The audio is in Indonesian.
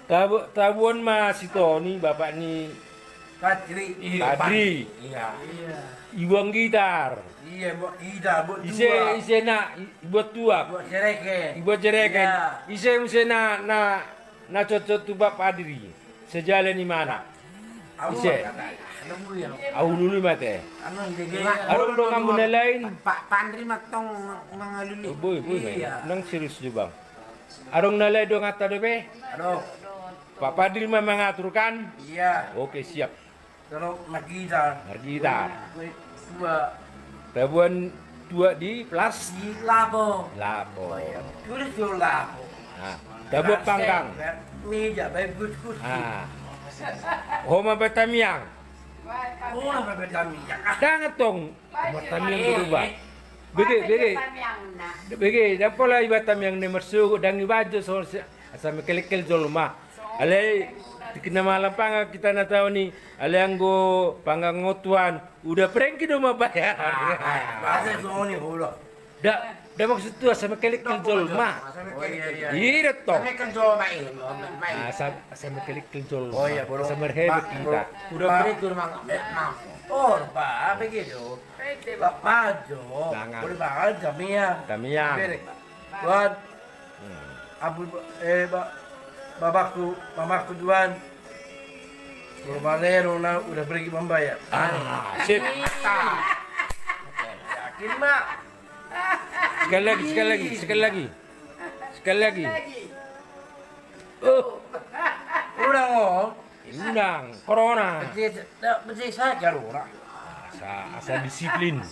Tabuan Mas Tony, bapak ni Kadri. Kadri, Iya. ibuang gitar. Iya, buat ida, buat Ise dua. ise na buat tua, Buat cereke. ibu cereken. Iya. Ise na cocok tu bapak Adri. Sejalan di mana? Aku Ise. nunggu ya. Aku dulu mate. Anu jadi. Arong dong kamu lain. Pak Pandri matong mengaluli. Boy, Iya. nang serius juga bang. Arong nalai dong atas dobe. Aduh. Pak Padri memang mengaturkan. Iya. Oke siap. Terus magida. Gitar. Dua. Tabuan tua di plus Di lapo. lapo. Tulis di lapo. Nah, tabuan pangkang. Meja, bagus. Ah. Homa Batamiang. Oh, apa kami? Dangat tong. Batamiang berubah. Bege, dapola Batamiang ne mersu dang ibajo so asa mekelekel jolma. Ale dikena malam panga kita na tahu ni ale anggo panggang ngotuan udah prengki do mabaya. Bahasa Sony holo. Da maksud tu asa mekelekel jolma. Oh iya. Iya tong. Kami kerja main. Asa mekelekel jolma. Oh iya, bro. Asa merhebet kita. Udah beri tur mang. Oh, Pak, begitu. Pak Majo. Jangan. Boleh banget kami ya. Tamiang. Tuan, abu mamaku Tuan. Valero udah pergi membayar. Sip. Yakin, Mak? Sekali lagi. Oh, Udah ngomong. undang corona. Betul saja, orang. Asa disiplin.